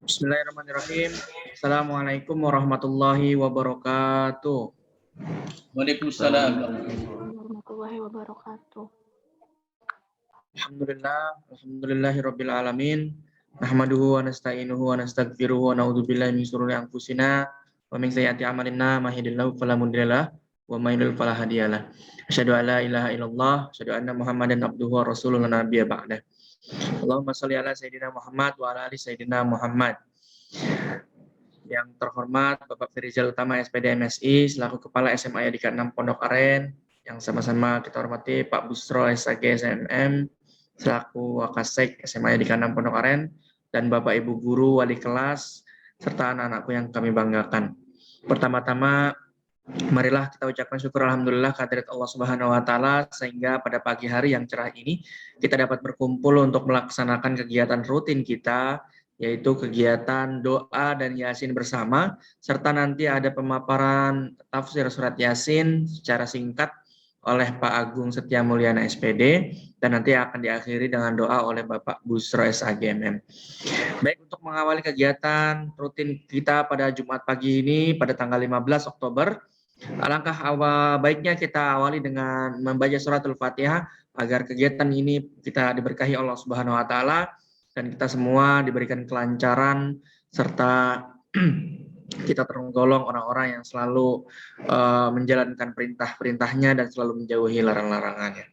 Bismillahirrahmanirrahim. Assalamualaikum warahmatullahi wabarakatuh. Waalaikumsalam. Warahmatullahi wabarakatuh. Alhamdulillahirabbil alamin. Nahmaduhu wa nasta'inuhu wa nastaghfiruhu wa na'udzubillahi min shururi anfusina wa min sayyiati a'malina may yahdihillahu fala mudhillalah wa may yudhlil fala hadiyalah. Asyhadu an la ilaha illallah, asyhadu anna Muhammadan abduhu wa rasuluhu la nabiyya ba'dah. Allahumma shalli ala sayyidina Muhammad wa ala ali sayyidina Muhammad. Yang terhormat Bapak Firizal Utama SPD MSI selaku Kepala SMA Yadika 6 Pondok Aren, yang sama-sama kita hormati Pak Busro SAG SMM selaku Wakasek SMA Yadika 6 Pondok Aren, dan Bapak Ibu Guru, Wali Kelas, serta anak-anakku yang kami banggakan. Pertama-tama, marilah kita ucapkan syukur alhamdulillah kehadirat Allah Subhanahu wa taala sehingga pada pagi hari yang cerah ini kita dapat berkumpul untuk melaksanakan kegiatan rutin kita, yaitu kegiatan doa dan yasin bersama, serta nanti ada pemaparan tafsir surat yasin secara singkat oleh Pak Agung Setia Mulyana SPD, dan nanti akan diakhiri dengan doa oleh Bapak Busro SAGMM. Baik, untuk mengawali kegiatan rutin kita pada Jumat pagi ini pada tanggal 15 Oktober, alangkah baiknya kita awali dengan membaca suratul Fatihah agar kegiatan ini kita diberkahi Allah Subhanahu wa taala dan kita semua diberikan kelancaran serta kita tergolong orang-orang yang selalu menjalankan perintah-perintahnya dan selalu menjauhi larang-larangannya.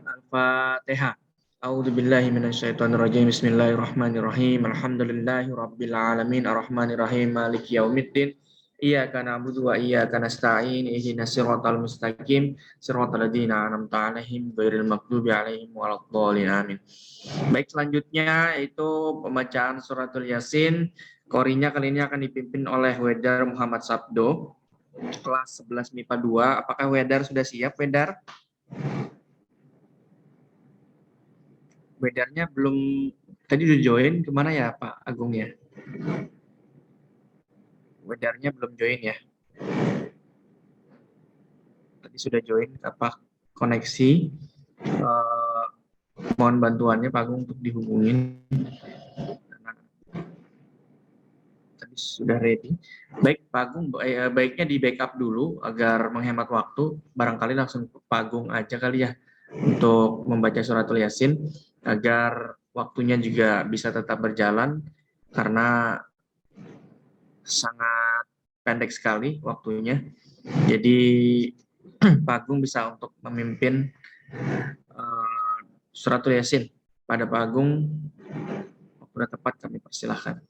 Al-Fatihah. A'udzubillahi minasyaitonirrajim. Bismillahirrahmanirrahim. Alhamdulillahirabbil alamin arrahmanirrahim maliki yaumiddin. Iyyaka na'budu wa iyyaka nasta'in. Ihdinas siratal mustaqim. Siratal ladzina an'amta 'alaihim ghairil maghdubi 'alaihim waladdallin. Amin. Baik, selanjutnya itu pembacaan suratul Yasin. Qorinya kali ini akan dipimpin oleh Wedar Muhammad Sabdo, kelas 11 MIPA 2. Apakah Wedar sudah siap, Wedar? Wedarnya belum, tadi udah join, kemana ya Pak Agung ya? Wedarnya belum join ya? Tadi sudah join, apa koneksi? Mohon bantuannya Pak Agung untuk dihubungin. Tadi sudah ready. Baik Pak Agung, baiknya di backup dulu agar menghemat waktu. Barangkali langsung Pak Agung aja kali ya untuk membaca suratul Yasin agar waktunya juga bisa tetap berjalan karena sangat pendek sekali waktunya. Jadi Pak Agung bisa untuk memimpin suratul Yasin. Pada Pak Agung, waktu tepat kami persilahkan.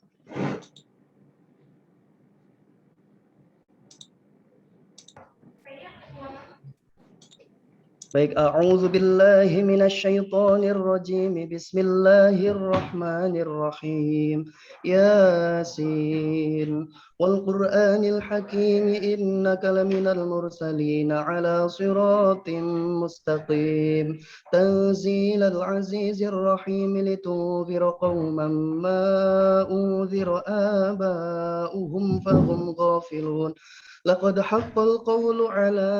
Baik, a'udzu billahi minasyaitonir rajim. Bismillahirrahmanirrahim. Yasin wal Qur'anil hakim innaka laminal mursalin ala siratim mustaqim. Tanzilal azizir rahim litunzira qauman ma unzira aba'uhum fahum ghafilun. لقد حق القول على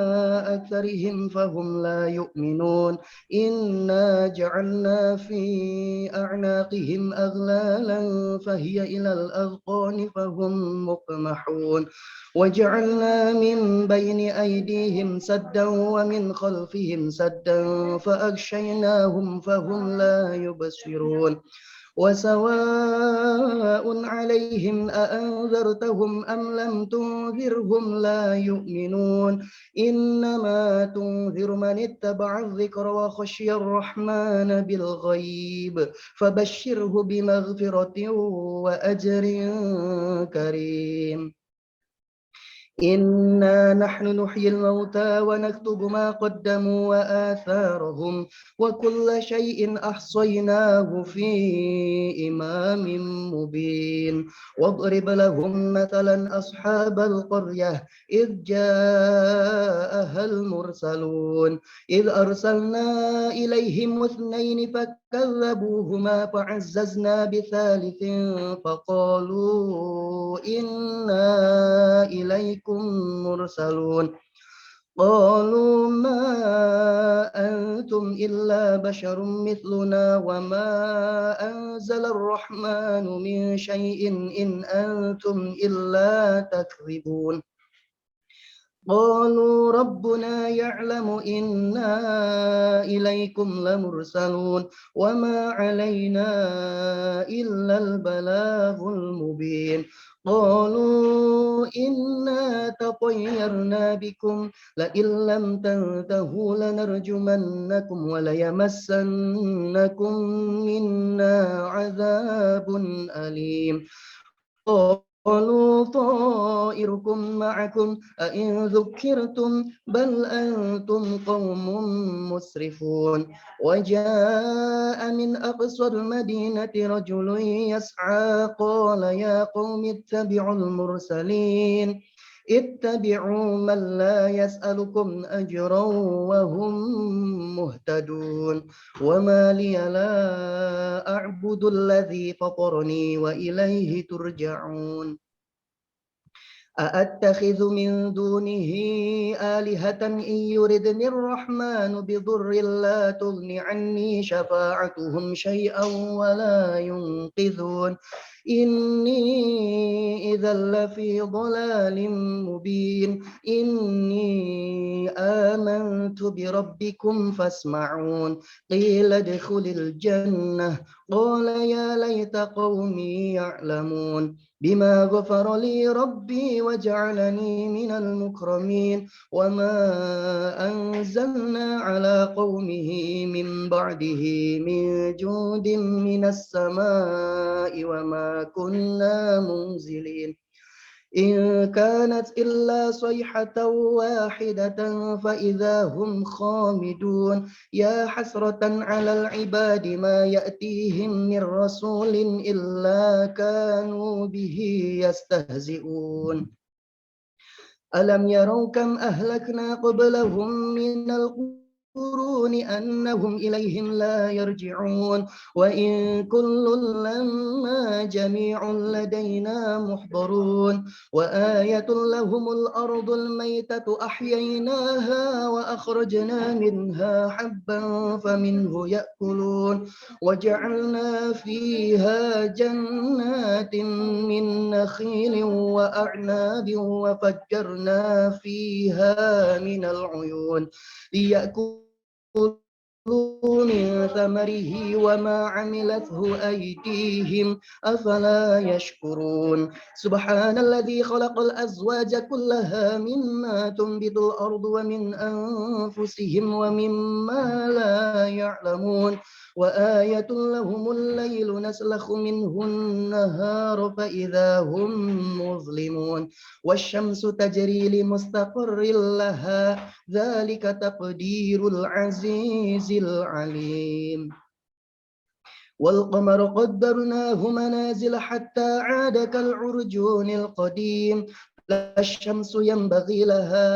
أكثرهم فهم لا يؤمنون إنا جعلنا في أعناقهم أغلالا فهي إلى الأذقان فهم مقمحون وجعلنا من بين أيديهم سدا ومن خلفهم سدا فأغشيناهم فهم لا يبصرون وسواء عليهم أأنذرتهم أم لم تنذرهم لا يؤمنون إنما تنذر من اتبع الذكر وخشي الرحمن بالغيب فبشره بمغفرة وأجر كريم إنا نحن نحيي الموتى ونكتب ما قدموا وآثارهم وكل شيء أحصيناه في إمام مبين واضرب لهم مثلا أصحاب القرية إذ جاءها المرسلون إذ أرسلنا إليهم اثنين فكذبوهما فعززنا بثالث فقالوا إنا إليكم مرسلون قالوا ما أنتم إلا بشر مثلنا وما أنزل الرحمن من شيء إن أنتم إلا تكذبون قالوا ربنا يعلم إنا إليكم لمرسلون وما علينا إلا البلاغ المبين قالوا إنا تطيرنا بكم لئن لم تنتهوا لنرجمنكم وليمسنكم منا عذاب أليم قالوا طائركم معكم أئن ذكرتم بل أنتم قوم مسرفون وجاء من أقصى المدينة رجل يسعى قال يا قوم اتبعوا المرسلين اتبعوا من لا يسألكم أجرا وهم مهتدون وما لي لا أعبد الذي فطرني وإليه ترجعون أأتخذ من دونه آلهة إن يردني الرحمن بضر لا تغن عني شفاعتهم شيئا ولا ينقذون إني إذا لفي ضلال مبين إني آمنت بربكم فاسمعون قيل ادخل الجنة قال يا ليت قومي يعلمون بما غفر لي ربي وجعلني من المكرمين وما أنزلنا على قومه من بعده من جود من السماء وما كنا منزلين إن كانت إلا صيحة واحدة فإذا هم خامدون يا حسرة على العباد ما يأتيهم من رسول إلا كانوا به يستهزئون ألم يروا كم أهلكنا قبلهم من القرون أنهم إليهم لا يرجعون وإن كل لما جميع لدينا محضرون وآية لهم الأرض الميتة أحييناها وأخرجنا منها حبا فمنه يأكلون وجعلنا فيها جنات من نخيل وأعناب وفجرنا فيها من العيون ليأكلوا من ثمره وما عملته أيديهم أفلا يشكرون سبحان الذي خلق الأزواج كلها مما تنبت الأرض ومن أنفسهم ومما لا يعلمون وآية لهم الليل نسلخ منه النهار فإذا هم مظلمون والشمس تجري لمستقر لها ذلك تقدير العزيز العليم والقمر قدرناه منازل حتى عاد كالعرجون القديم لا الشمس ينبغي لها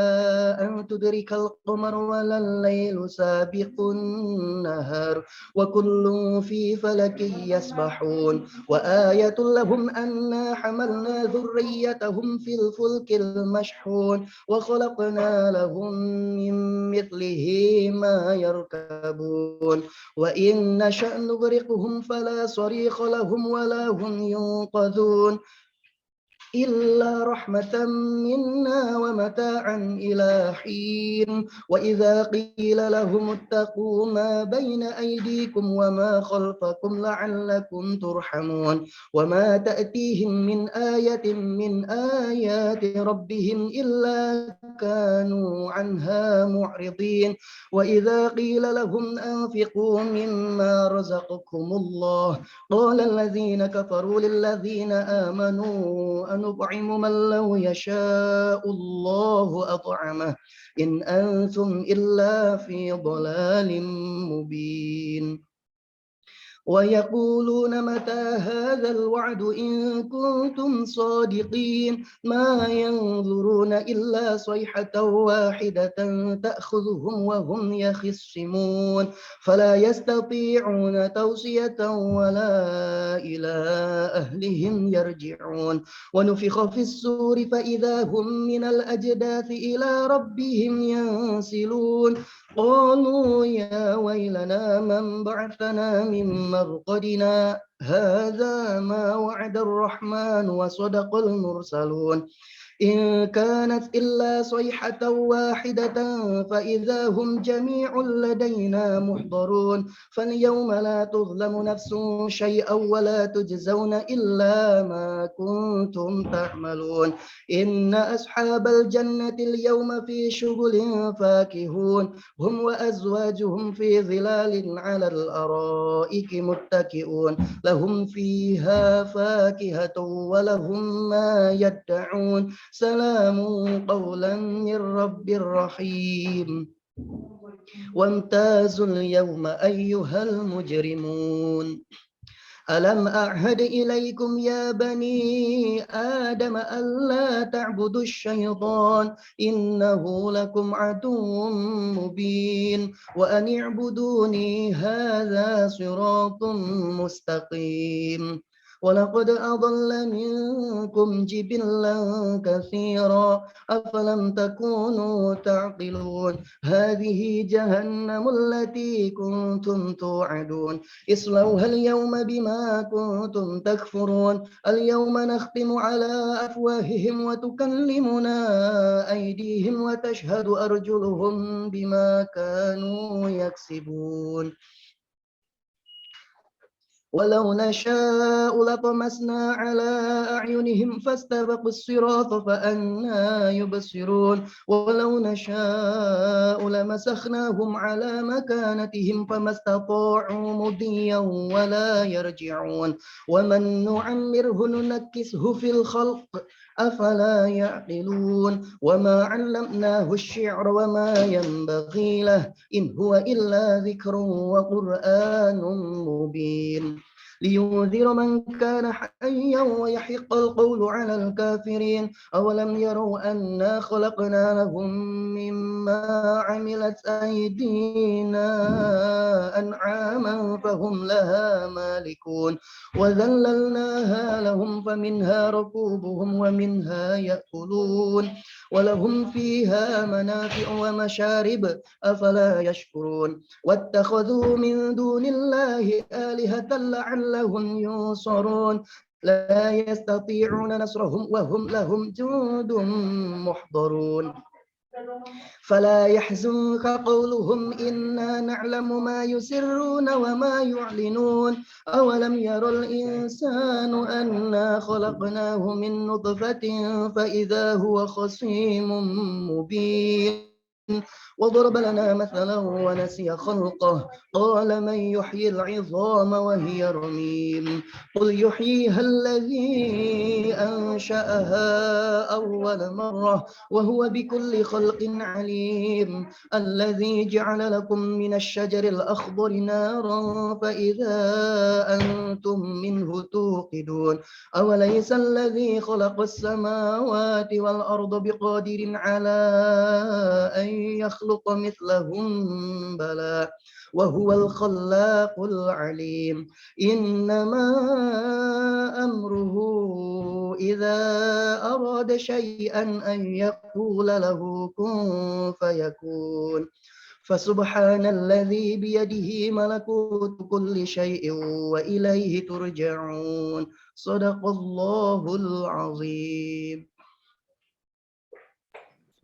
أن تدرك القمر ولا الليل سابق النهار وكل في فلك يسبحون وآية لهم أنا حملنا ذريتهم في الفلك المشحون وخلقنا لهم من مثله ما يركبون وإن نشأ نغرقهم فلا صريخ لهم ولا هم ينقذون إلا رحمة منا ومتاعا إلى حين وإذا قيل لهم اتقوا ما بين أيديكم وما خلفكم لعلكم ترحمون وما تأتيهم من آية من آيات ربهم إلا كانوا عنها معرضين وإذا قيل لهم أنفقوا مما رزقكم الله قال الذين كفروا للذين آمنوا أنطعم من لو يشاء الله أطعمه إن أنتم إلا في ضلال مبين ويقولون متى هذا الوعد إن كنتم صادقين ما ينظرون إلا صيحة واحدة تأخذهم وهم يخصمون فلا يستطيعون توصية ولا إلى أهلهم يرجعون ونفخ في السور فإذا هم من الأجداث إلى ربهم ينسلون قالوا يا ويلنا من بعثنا من مرقدنا هذا ما وعد الرحمن وصدق المرسلون إن كانت إلا صيحة واحدة فإذا هم جميع لدينا محضرون فاليوم لا تظلم نفس شيئا ولا تجزون إلا ما كنتم تعملون إن أصحاب الجنة اليوم في شغل فاكهون هم وأزواجهم في ظلال على الأرائك متكئون لهم فيها فاكهة ولهم ما يدعون سلام قولا من رب رحيم وامتازوا اليوم أيها المجرمون ألم أعهد إليكم يا بني آدم ألا تعبدوا الشيطان إنه لكم عدو مبين وأن اعبدوني هذا صراط مستقيم ولقد أضل منكم جبلا كثيرا أفلم تكونوا تعقلون هذه جهنم التي كنتم توعدون اصلوها اليوم بما كنتم تكفرون اليوم نختم على أفواههم وتكلمنا أيديهم وتشهد أرجلهم بما كانوا يكسبون ولو نشاء لطمسنا على أعينهم فاستبقوا الصراط فأنى يبصرون ولو نشاء لمسخناهم على مكانتهم فما استطاعوا مضيا ولا يرجعون ومن نعمره ننكسه في الخلق أفلا يعقلون وما علمناه الشعر وما ينبغي له إن هو إلا ذكر وقرآن مبين لينذر من كان حيا ويحق القول على الكافرين أولم يروا أنا خلقنا لهم مما عملت أيدينا أنعاما فهم لها مالكون وذللناها لهم فمنها ركوبهم ومنها يأكلون ولهم فيها منافع ومشارب أفلا يشكرون واتخذوا من دون الله آلهة لعلهم ينصرون لا يستطيعون نصرهم وهم لهم جند محضرون فلا يحزنك قولهم إنا نعلم ما يسرون وما يعلنون أولم ير الإنسان أنا خلقناه من نطفة فإذا هو خصيم مبين وضرب لنا مثلا ونسي خلقه قال من يحيي العظام وهي رميم قل يحييها الذي أنشأها أول مرة وهو بكل خلق عليم الذي جعل لكم من الشجر الأخضر نارا فإذا أنتم منه توقدون أوليس الذي خلق السماوات والأرض بقادر على أن يخلق مثلهم بلى وهو الخلاق العليم إنما أمره إذا أراد شيئا أن يقول له كن فيكون فسبحان الذي بيده ملكوت كل شيء وإليه ترجعون صدق الله العظيم.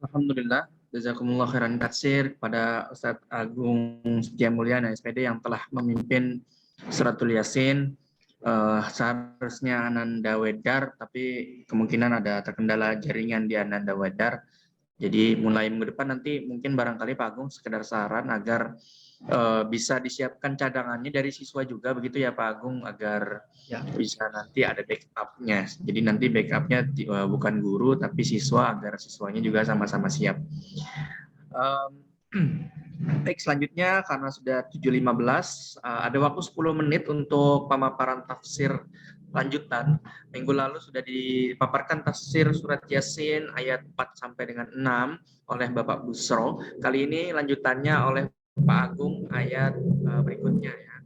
Alhamdulillah, jazakumullah khairan katsir kepada Ustadz Agung Setia Mulyana SPD yang telah memimpin Suratul Yasin. Seharusnya Ananda Wedar, tapi kemungkinan ada terkendala jaringan di Ananda Wedar. Jadi mulai minggu depan nanti mungkin barangkali Pak Agung sekedar saran agar bisa disiapkan cadangannya dari siswa juga begitu ya Pak Agung agar bisa nanti ada backup-nya. Jadi nanti backup-nya bukan guru tapi siswa agar siswanya juga sama-sama siap. Baik, selanjutnya karena sudah 7.15, ada waktu 10 menit untuk pemaparan tafsir lanjutan. Minggu lalu sudah dipaparkan tafsir surat Yasin ayat 4 sampai dengan 6 oleh Bapak Busro. Kali ini lanjutannya oleh Pak Agung ayat berikutnya ya.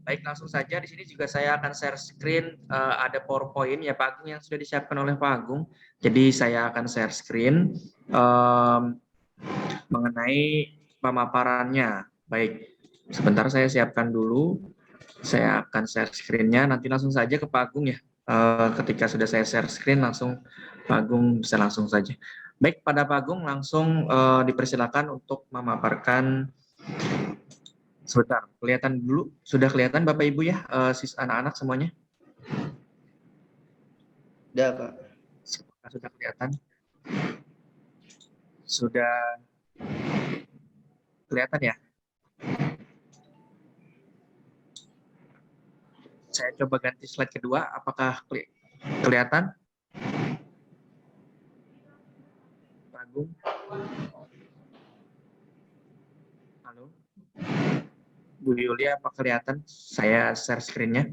Baik, langsung saja di sini juga saya akan share screen, ada PowerPoint ya Pak Agung yang sudah disiapkan oleh Pak Agung. Jadi saya akan share screen mengenai pemaparannya. Baik, sebentar saya siapkan dulu. Saya akan share screen-nya. Nanti langsung saja ke Pak Agung ya. Ketika sudah saya share screen, langsung Pak Agung bisa langsung saja. Baik, pada Pak Agung langsung dipersilakan untuk memaparkan. Sebentar, kelihatan dulu. Sudah kelihatan Bapak Ibu ya, anak-anak semuanya? Sudah, Pak. Sudah kelihatan? Sudah kelihatan ya? Saya coba ganti slide kedua, apakah kelihatan? Pak Agung? Halo? Bu Yulia, apa kelihatan? Saya share screen-nya.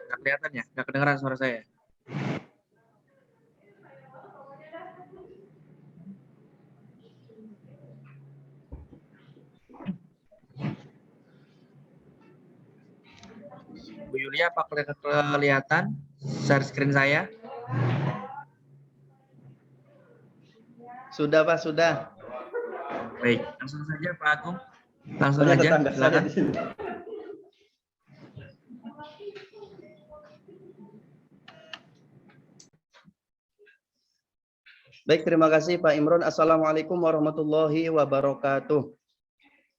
Nggak kelihatan ya? Nggak kedengeran suara saya? Bu Yulia, apa kelihatan share screen saya? Sudah, Pak, sudah. Baik, langsung saja Pak Agung. Langsung Banyak saja, tetangga saya silakan. di sini. Baik, terima kasih Pak Imron. Assalamualaikum warahmatullahi wabarakatuh.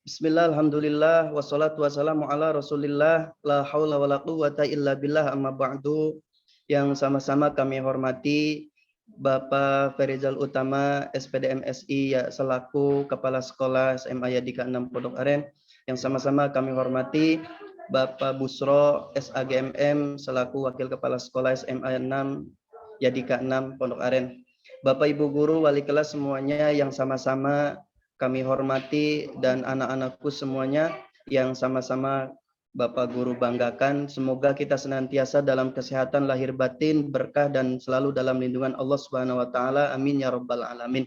Bismillah, alhamdulillah, wassalatu wassalamu ala rasulillah, la hawla wa la quwwata illa billah, amma ba'du. Yang sama-sama kami hormati Bapak Ferizal Utama, SPDM SI, ya, selaku Kepala Sekolah SMA Yadika 6 Pondok Aren. Yang sama-sama kami hormati Bapak Busro, SAGMM, selaku Wakil Kepala Sekolah SMA 6 Yadika 6 Pondok Aren. Bapak Ibu Guru, Wali Kelas semuanya yang sama-sama kami hormati, dan anak-anakku semuanya yang sama-sama Bapak Guru banggakan. Semoga kita senantiasa dalam kesehatan lahir batin, berkah, dan selalu dalam lindungan Allah Subhanahu wa Ta'ala. Amin ya Rabbal 'Alamin.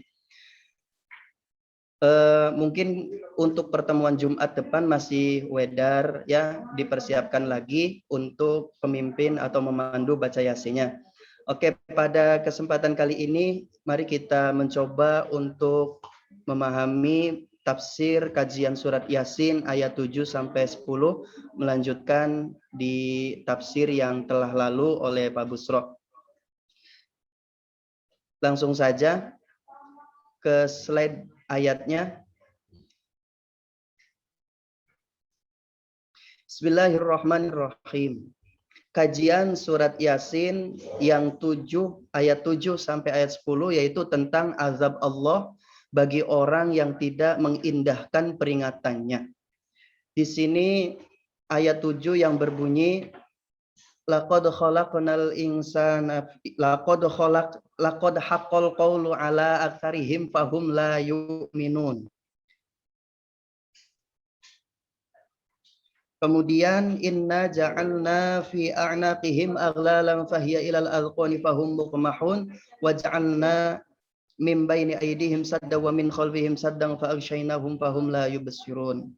Mungkin untuk pertemuan Jumat depan masih wedar ya, dipersiapkan lagi untuk pemimpin atau memandu baca Yasinnya. Oke, pada kesempatan kali ini mari kita mencoba untuk memahami tafsir kajian surat Yasin ayat 7 sampai 10, melanjutkan di tafsir yang telah lalu oleh Pak Busro. Langsung saja ke slide ayatnya. Bismillahirrahmanirrahim. Kajian surat Yasin yang 7 ayat 7 sampai ayat 10, yaitu tentang azab Allah bagi orang yang tidak mengindahkan peringatannya. Di sini ayat 7 yang berbunyi laqad khalaqnal insana laqad haqqal qawlu ala aktsarihim fahum la yu'minun. Kemudian inna ja'alna fi a'naqihim aghlalan fahiya ilal azqani fahum muqmahun wa ja'alna min baini aydihim sadda wa min khalfihim saddan fa aghshaynahum fahum la yubsirun.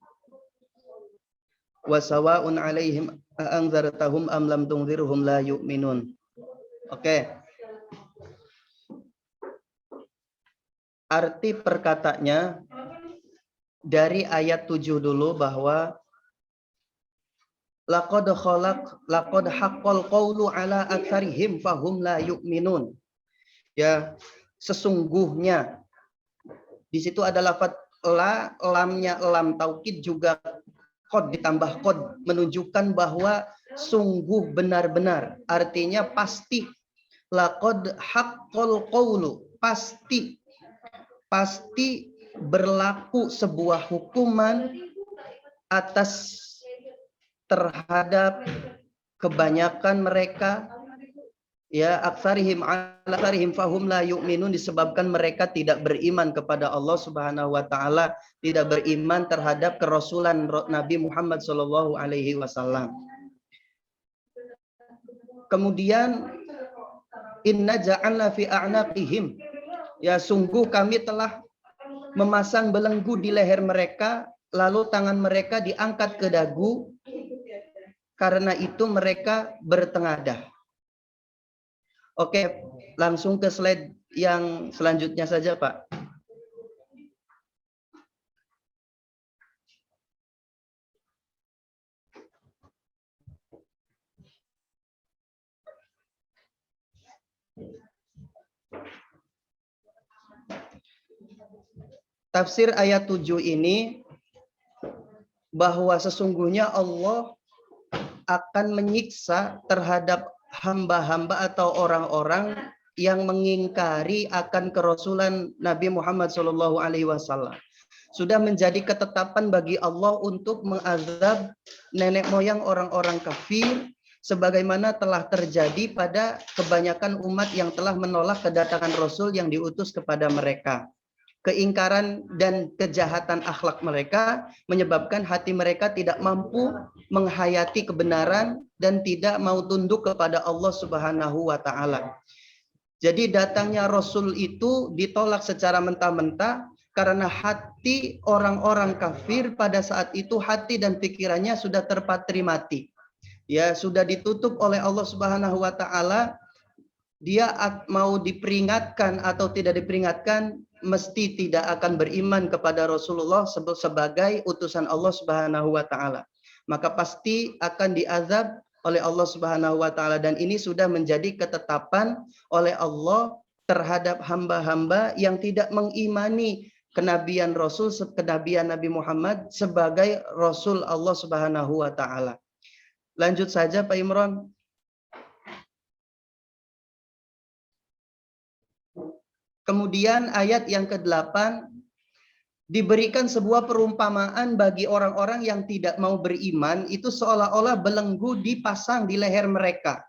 Wa sawa'un 'alaihim a anzartahum am lam tunzirhum la yu'minun. Oke. Arti perkataannya dari ayat 7 dulu, bahwa laqad haqqal qawlu ala aktsarihim fahum la yu'minun. Ya, sesungguhnya di situ ada lafaz la, lamnya lam taukid, juga qad ditambah qad, menunjukkan bahwa sungguh benar-benar, artinya pasti. Laqad haqqal qawlu, pasti berlaku sebuah hukuman atas terhadap kebanyakan mereka ya aktsarihim fahum la yu'minun, disebabkan mereka tidak beriman kepada Allah Subhanahu wa taala, tidak beriman terhadap kerasulan Nabi Muhammad sallallahu alaihi wasallam. Kemudian inna ja'alna fi a'naqihim, ya sungguh kami telah memasang belenggu di leher mereka, lalu tangan mereka diangkat ke dagu, karena itu mereka bertengadah. Oke, langsung ke slide yang selanjutnya saja, Pak. Tafsir ayat 7 ini, bahwa sesungguhnya Allah akan menyiksa terhadap hamba-hamba atau orang-orang yang mengingkari akan kerasulan Nabi Muhammad SAW. Sudah menjadi ketetapan bagi Allah untuk mengazab nenek moyang orang-orang kafir, sebagaimana telah terjadi pada kebanyakan umat yang telah menolak kedatangan Rasul yang diutus kepada mereka. Keingkaran dan kejahatan akhlak mereka menyebabkan hati mereka tidak mampu menghayati kebenaran dan tidak mau tunduk kepada Allah Subhanahu wa taala. Jadi datangnya Rasul itu ditolak secara mentah-mentah karena hati orang-orang kafir pada saat itu, hati dan pikirannya sudah terpatri mati. Ya, sudah ditutup oleh Allah Subhanahu wa taala. Dia mau diperingatkan atau tidak diperingatkan, mesti tidak akan beriman kepada Rasulullah sebagai utusan Allah Subhanahu wa taala. Maka pasti akan diazab oleh Allah Subhanahu wa taala, dan ini sudah menjadi ketetapan oleh Allah terhadap hamba-hamba yang tidak mengimani kenabian Rasul, kenabian Nabi Muhammad sebagai Rasul Allah Subhanahu wa taala. Lanjut saja Pak Imron. Kemudian ayat yang ke-8, diberikan sebuah perumpamaan bagi orang-orang yang tidak mau beriman, itu seolah-olah belenggu dipasang di leher mereka.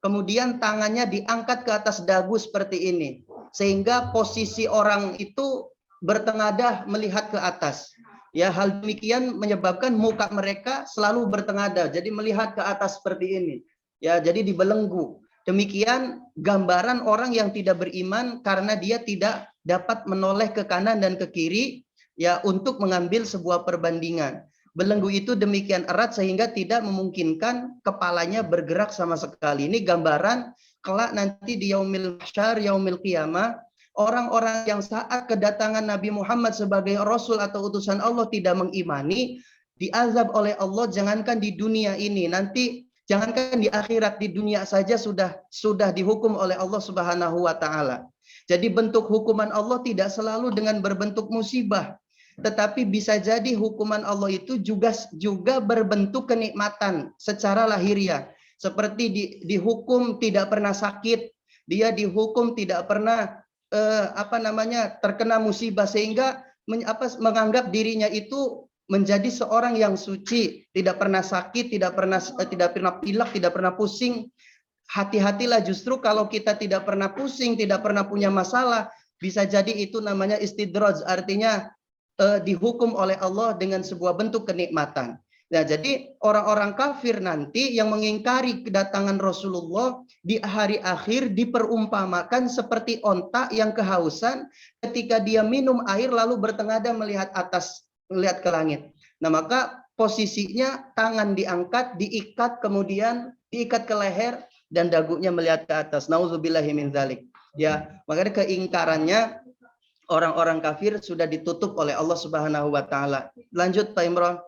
Kemudian tangannya diangkat ke atas dagu seperti ini, sehingga posisi orang itu bertengadah melihat ke atas. Ya, hal demikian menyebabkan muka mereka selalu bertengadah, jadi melihat ke atas seperti ini. Ya, jadi dibelenggu. Demikian gambaran orang yang tidak beriman karena dia tidak dapat menoleh ke kanan dan ke kiri, ya, untuk mengambil sebuah perbandingan. Belenggu itu demikian erat sehingga tidak memungkinkan kepalanya bergerak sama sekali. Ini gambaran kelak nanti di yaumil mahsyar, yaumil qiyamah, orang-orang yang saat kedatangan Nabi Muhammad sebagai Rasul atau utusan Allah tidak mengimani, diazab oleh Allah. Jangankan di dunia ini, nanti jangankan di akhirat, di dunia saja sudah dihukum oleh Allah Subhanahu wa taala. Jadi bentuk hukuman Allah tidak selalu dengan berbentuk musibah, tetapi bisa jadi hukuman Allah itu juga berbentuk kenikmatan secara lahiriah. Seperti dihukum tidak pernah sakit, dia dihukum tidak pernah terkena musibah, sehingga menganggap dirinya itu menjadi seorang yang suci, tidak pernah sakit, tidak pernah pilek, tidak pernah pusing. Hati-hatilah, justru kalau kita tidak pernah pusing, tidak pernah punya masalah, bisa jadi itu namanya istidraj, artinya dihukum oleh Allah dengan sebuah bentuk kenikmatan. Nah, jadi orang-orang kafir nanti yang mengingkari kedatangan Rasulullah di hari akhir diperumpamakan seperti onta yang kehausan, ketika dia minum air lalu bertengadah melihat atas, melihat ke langit. Nah, maka posisinya tangan diangkat, diikat, kemudian diikat ke leher dan dagunya melihat ke atas. Nauzubillahi min dzalik. Ya, makanya keingkarannya orang-orang kafir sudah ditutup oleh Allah Subhanahu wa taala. Lanjut Pak Imron.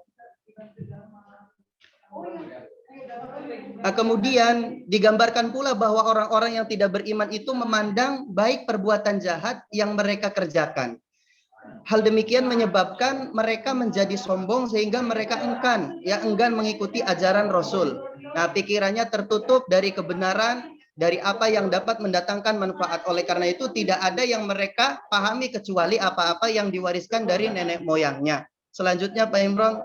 Nah, kemudian digambarkan pula bahwa orang-orang yang tidak beriman itu memandang baik perbuatan jahat yang mereka kerjakan. Hal demikian menyebabkan mereka menjadi sombong sehingga mereka enggan mengikuti ajaran Rasul. Nah, pikirannya tertutup dari kebenaran, dari apa yang dapat mendatangkan manfaat. Oleh karena itu tidak ada yang mereka pahami kecuali apa-apa yang diwariskan dari nenek moyangnya. Selanjutnya Pak Imron.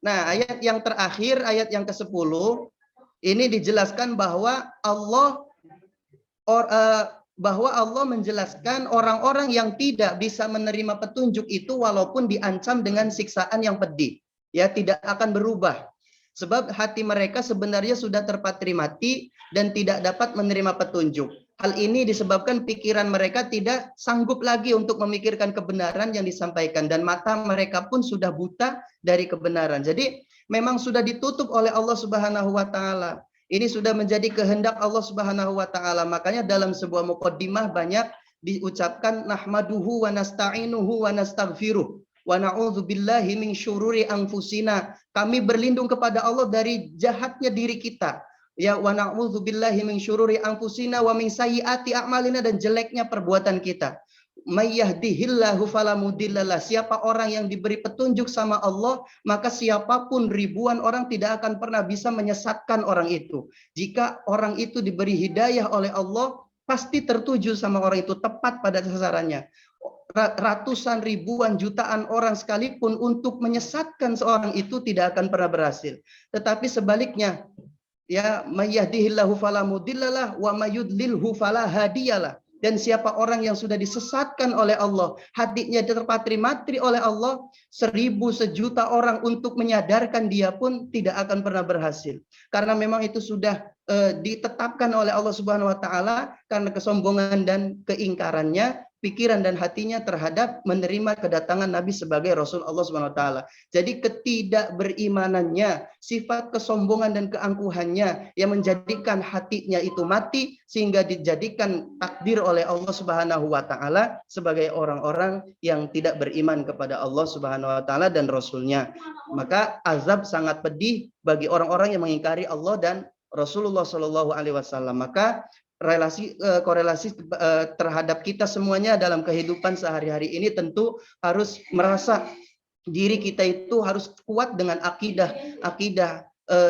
Nah, ayat yang terakhir, ayat yang ke-10, Ini dijelaskan bahwa Allah menjelaskan orang-orang yang tidak bisa menerima petunjuk itu walaupun diancam dengan siksaan yang pedih, ya tidak akan berubah. Sebab hati mereka sebenarnya sudah terpatri mati dan tidak dapat menerima petunjuk. Hal ini disebabkan pikiran mereka tidak sanggup lagi untuk memikirkan kebenaran yang disampaikan dan mata mereka pun sudah buta dari kebenaran. Jadi memang sudah ditutup oleh Allah Subhanahu wa taala. Ini sudah menjadi kehendak Allah Subhanahu wa taala. Makanya dalam sebuah muqaddimah banyak diucapkan nahmaduhu wa nasta'inuhu wa nastaghfiruh wa na'udzubillahi min syururi anfusina. Kami berlindung kepada Allah dari jahatnya diri kita. Ya wa na'udzubillahi min syururi anfusina wa min sayyiati a'malina, dan jeleknya perbuatan kita. May yahdihillahu fala mudhillalah. Siapa orang yang diberi petunjuk sama Allah, maka siapapun ribuan orang tidak akan pernah bisa menyesatkan orang itu. Jika orang itu diberi hidayah oleh Allah, pasti tertuju sama orang itu, tepat pada sasarannya. Ratusan ribuan jutaan orang sekalipun untuk menyesatkan seorang itu tidak akan pernah berhasil. Tetapi sebaliknya, ya may yahdihillahu fala mudhillalah wa may yudlilhu fala hadiyalah. Dan siapa orang yang sudah disesatkan oleh Allah, hatinya terpatri-matri oleh Allah, 1000 sejuta orang untuk menyadarkan dia pun tidak akan pernah berhasil. Karena memang itu sudah ditetapkan oleh Allah Subhanahu wa taala karena kesombongan dan keingkarannya, pikiran dan hatinya terhadap menerima kedatangan Nabi sebagai Rasul Allah Subhanahu wa taala. Jadi ketidakberimanannya, sifat kesombongan dan keangkuhannya yang menjadikan hatinya itu mati sehingga dijadikan takdir oleh Allah Subhanahu wa taala sebagai orang-orang yang tidak beriman kepada Allah Subhanahu wa taala dan Rasulnya. Maka azab sangat pedih bagi orang-orang yang mengingkari Allah dan Rasulullah Shallallahu alaihi wasallam. Maka korelasi terhadap kita semuanya dalam kehidupan sehari-hari ini tentu harus merasa diri kita itu harus kuat dengan akidah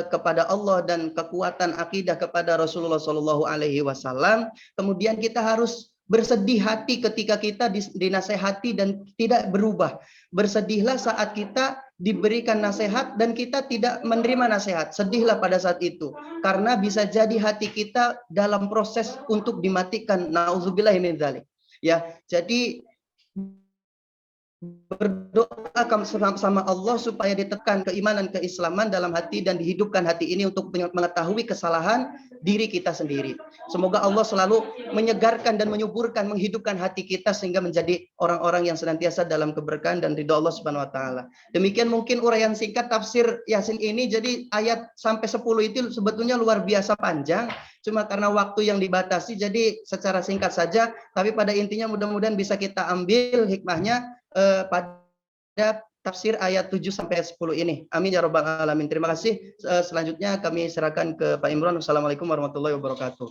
kepada Allah dan kekuatan akidah kepada Rasulullah Shallallahu alaihi wasallam. Kemudian kita harus bersedih hati ketika kita dinasehati dan tidak berubah. Bersedihlah saat kita diberikan nasihat dan kita tidak menerima nasihat. Sedihlah pada saat itu. Karena bisa jadi hati kita dalam proses untuk dimatikan. Nauzubillahi min dzalik. Ya, jadi berdoa sama Allah supaya ditekan keimanan, keislaman dalam hati dan dihidupkan hati ini untuk mengetahui kesalahan diri kita sendiri. Semoga Allah selalu menyegarkan dan menyuburkan, menghidupkan hati kita sehingga menjadi orang-orang yang senantiasa dalam keberkahan dan ridha Allah Subhanahu wa taala. Demikian mungkin uraian singkat tafsir Yasin ini. Jadi ayat sampai 10 itu sebetulnya luar biasa panjang. Cuma karena waktu yang dibatasi jadi secara singkat saja, tapi pada intinya mudah-mudahan bisa kita ambil hikmahnya pada tafsir ayat 7 sampai 10 ini. Amin ya rabbal alamin. Terima kasih. Selanjutnya kami serahkan ke Pak Imron. Wassalamualaikum warahmatullahi wabarakatuh.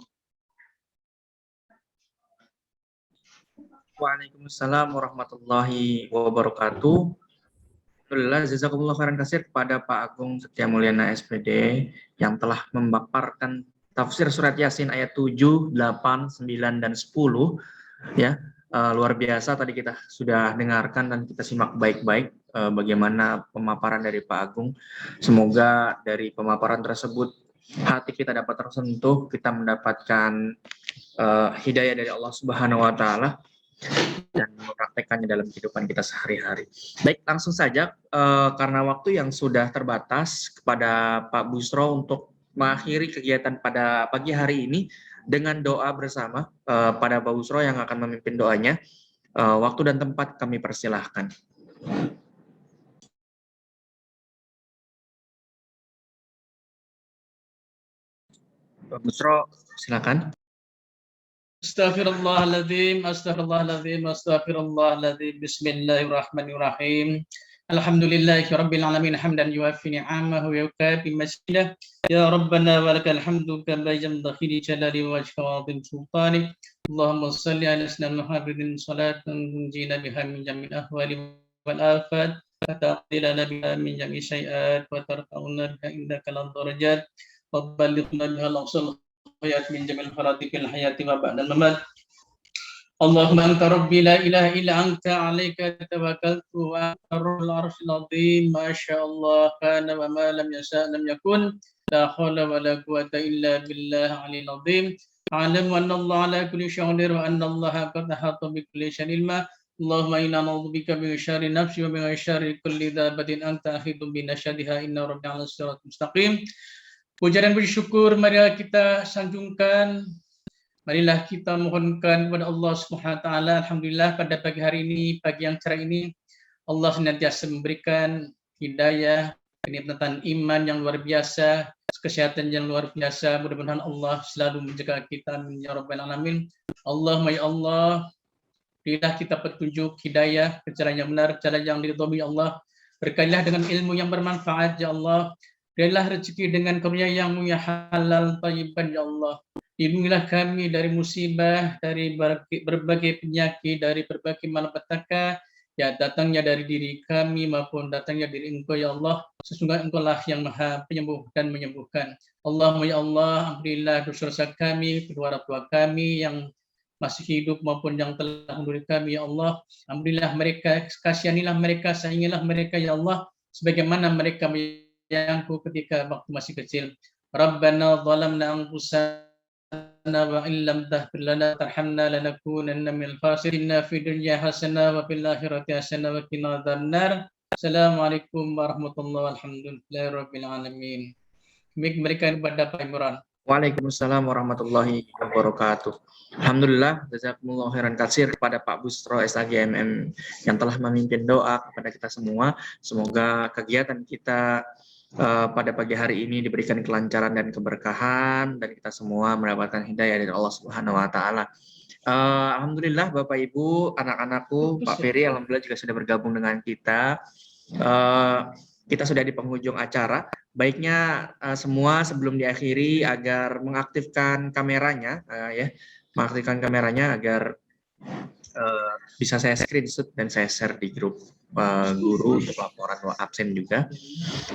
Waalaikumsalam warahmatullahi wabarakatuh. Alhamdulillah, jazakumullah khairan katsir kepada Pak Agung Setia Mulyana SPD yang telah memaparkan tafsir surat Yasin ayat 7, 8, 9 dan 10 ya. Luar biasa tadi kita sudah dengarkan dan kita simak baik-baik bagaimana pemaparan dari Pak Agung. Semoga dari pemaparan tersebut hati kita dapat tersentuh, kita mendapatkan hidayah dari Allah Subhanahu wa taala dan mempraktekannya dalam kehidupan kita sehari-hari. Baik, langsung saja karena waktu yang sudah terbatas kepada Pak Busro untuk mengakhiri kegiatan pada pagi hari ini dengan doa bersama pada Pak Busro yang akan memimpin doanya. Waktu dan tempat kami persilahkan. Pak Busro, silakan. Astaghfirullahaladzim, astaghfirullahaladzim, astaghfirullahaladzim. Bismillahirrahmanirrahim. Alhamdulillahi rabbil alamin hamdan yuwaffi ni'amahu wa yukafi masjidah. Ya Rabbana walakal hamdu kama yanbaghi li jalali wajhika wa 'azimi sultanik. Allahumma shalli ala sayyidina Muhammadin salatan tunjina biha min jami'il ahwali wal afat wa taqdilana biha min jami'i syai'at wa tarfa'una biha indaka lad darajat wa ballighna biha al-aqsal hayat min jamil faradikil hayati wa ba'dal mamat. اللهم أنت ربي لا إله إلا أنت عليك توكلت وأنت رب العرش العظيم ما شاء الله كان وما لم يشاء لم يكن لا حول ولا قوة إلا بالله العلي العظيم أعلم أن الله على كل شيء قدير وأن الله قد أحاط بكل شيء علما اللهم إنا نعوذ بك من شر نفسي ومن شر كل دابة أنت آخذ بنشدها إن ربي على الصراط المستقيم. Puja dan puji syukur marilah kita sanjungkan, marilah kita mohonkan kepada Allah Subhanahu wa taala. Alhamdulillah pada pagi hari ini, pagi yang cerah ini, Allah senantiasa memberikan hidayah, kenikmatan iman yang luar biasa, kesehatan yang luar biasa. Mudah-mudahan Allah selalu menjaga kita, amin ya rabbal alamin. Allahumma ya Allah, berilah kita petunjuk hidayah ke jalan yang benar, jalan yang diridhoi ya Allah. Berkailah dengan ilmu yang bermanfaat ya Allah. Berilah rezeki dengan karunia yang halal thayyiban ya Allah. Lindungilah kami dari musibah, dari berbagai penyakit, dari berbagai malapetaka ya datangnya dari diri kami maupun datangnya dari Engkau ya Allah. Sesungguhnya Engkau lah yang Maha Penyembuh dan menyembuhkan. Allahumma ya Allah, ampunilah dosa-dosa kami, kedua orang tua kami yang masih hidup maupun yang telah mendurik kami ya Allah. Ampunilah mereka, kasihanilah mereka, sayangilah mereka ya Allah, sebagaimana mereka menyayangku ketika waktu masih kecil. Rabbana zalamna anfusana wa illam taghfir lana tarhamna lanakunanna minal khasirin fid dunya hasanah wa fil akhirati hasanah wa qina adzabannar. Assalamualaikum warahmatullahi wabarakatuh. Alamin. Berikan kepada Pak Imran. Waalaikumsalam warahmatullahi wabarakatuh. Alhamdulillah, jazakumullah khairan katsir kepada Pak Busro SAGMM yang telah memimpin doa kepada kita semua. Semoga kegiatan kita pada pagi hari ini diberikan kelancaran dan keberkahan dan kita semua mendapatkan hidayah dari Allah Subhanahu wa taala. Alhamdulillah Bapak Ibu, anak-anakku, Pak Ferry alhamdulillah juga sudah bergabung dengan kita. Kita sudah di penghujung acara. Baiknya semua sebelum diakhiri agar mengaktifkan kameranya mengaktifkan kameranya agar bisa saya screenshot dan saya share di grup guru untuk laporan absen juga.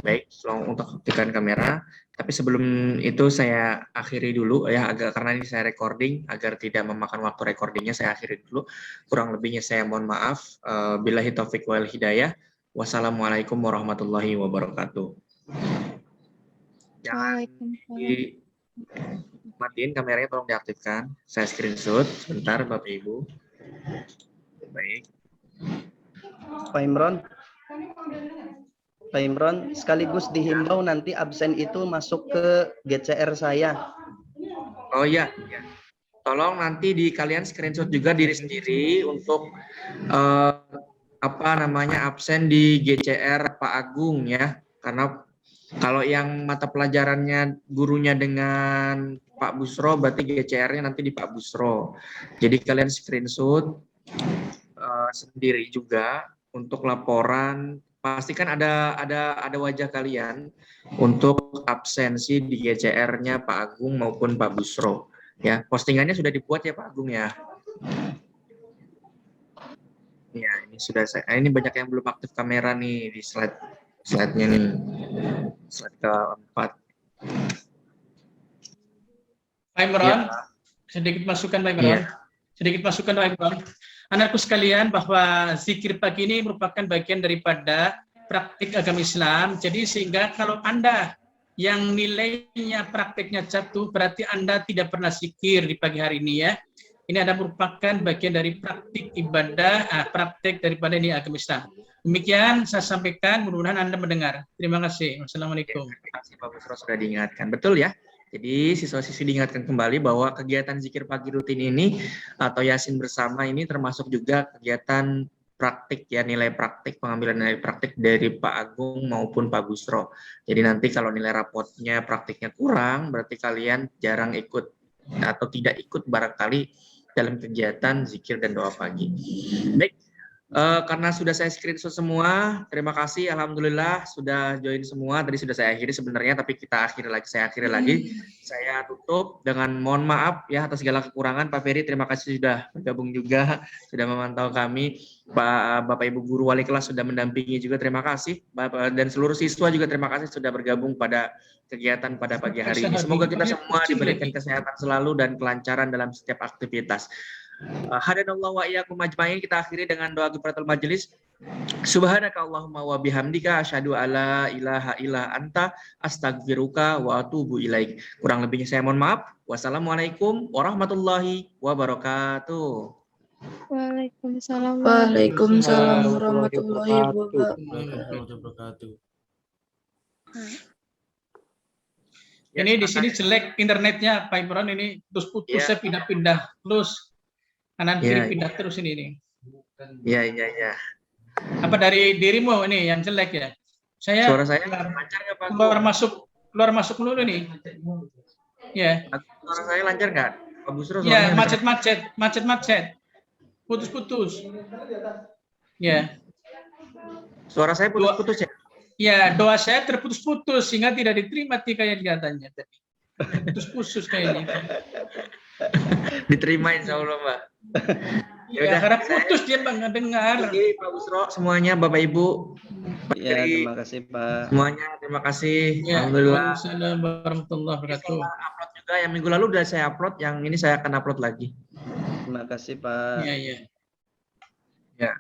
Baik, tolong untuk aktifkan kamera. Tapi sebelum itu saya akhiri dulu ya, karena ini saya recording, agar tidak memakan waktu recordingnya saya akhiri dulu. Kurang lebihnya saya mohon maaf. Billahi taufik wal hidayah. Wassalamualaikum warahmatullahi wabarakatuh. Jangan dimatiin kameranya, tolong diaktifkan. Saya screenshot sebentar Bapak Ibu. Baik. Pak Imron, sekaligus dihimbau nanti absen itu masuk ke GCR saya. Oh iya. Tolong nanti kalian screenshot juga diri sendiri untuk absen di GCR Pak Agung ya. Karena kalau yang mata pelajarannya gurunya dengan Pak Busro, berarti GCR-nya nanti di Pak Busro. Jadi kalian screenshot sendiri juga untuk laporan. Pastikan ada wajah kalian untuk absensi di GCR-nya Pak Agung maupun Pak Busro. Ya, postingannya sudah dibuat ya Pak Agung ya. Ya, ini sudah ini banyak yang belum aktif kamera nih di slide-nya nih. Slide keempat. Pak Imran, sedikit masukan Pak Imran. Sedikit masukan Pak Imran. Anakku sekalian, bahwa zikir pagi ini merupakan bagian daripada praktik agama Islam. Jadi sehingga kalau Anda yang nilainya praktiknya jatuh, berarti Anda tidak pernah zikir di pagi hari ini ya. Ini adalah merupakan bagian dari praktik ibadah, praktik daripada ini agama Islam. Demikian saya sampaikan, mudah-mudahan Anda mendengar. Terima kasih. Wassalamualaikum. Terima kasih Pak Busro sudah diingatkan. Betul ya. Jadi siswa-siswi diingatkan kembali bahwa kegiatan zikir pagi rutin ini atau yasin bersama ini termasuk juga kegiatan praktik ya, nilai praktik, pengambilan nilai praktik dari Pak Agung maupun Pak Busro. Jadi nanti kalau nilai rapotnya praktiknya kurang, berarti kalian jarang ikut atau tidak ikut barangkali dalam kegiatan zikir dan doa pagi. Baik. Karena sudah saya screenshot semua, terima kasih. Alhamdulillah sudah join semua. Tadi sudah saya akhiri sebenarnya, tapi saya akhiri lagi. Saya tutup dengan mohon maaf ya atas segala kekurangan. Pak Ferry, terima kasih sudah bergabung juga, sudah memantau kami. Bapak Ibu guru wali kelas sudah mendampingi juga, terima kasih. Dan seluruh siswa juga terima kasih sudah bergabung pada kegiatan pada pagi hari ini. Semoga kita semua diberikan kesehatan selalu dan kelancaran dalam setiap aktivitas. Hadanallahu wa iyyakum ajmain. Kita akhiri dengan doa kifaratul majelis. Subhanaka Allahumma wa bihamdika asyhadu alla ilaha illa anta astaghfiruka wa atubu ilaik. Kurang lebihnya saya mohon maaf. Wassalamualaikum warahmatullahi wabarakatuh. Waalaikumsalam. Waalaikumsalam warahmatullahi wabarakatuh. Ini di sini jelek internetnya Pak Imron, ini terus putus, saya pindah-pindah terus kanan kiri pindah terus ini. Iya. Apa dari dirimu ini yang jelek ya? Suara saya lancar nggak Pak? Keluar masuk dulu nih. Ya. Suara saya lancar nggak? Pak Busro? Ya, macet. Putus-putus. Ya. Suara saya putus-putus ya? Ya, doa saya terputus-putus sehingga tidak diterima kayak katanya tadi. Putus-putus kayaknya. Diterima insya Allah, Mbak. Ya, karena putus dia nggak dengar. Oke, Pak Busro, semuanya, Bapak Ibu. Ya, terima kasih Pak. Semuanya, terima kasih. Ya, Alhamdulillah. Assalamualaikum warahmatullahi wabarakatuh. Upload juga yang minggu lalu udah saya upload, yang ini saya akan upload lagi. Terima kasih Pak. Iya. Ya.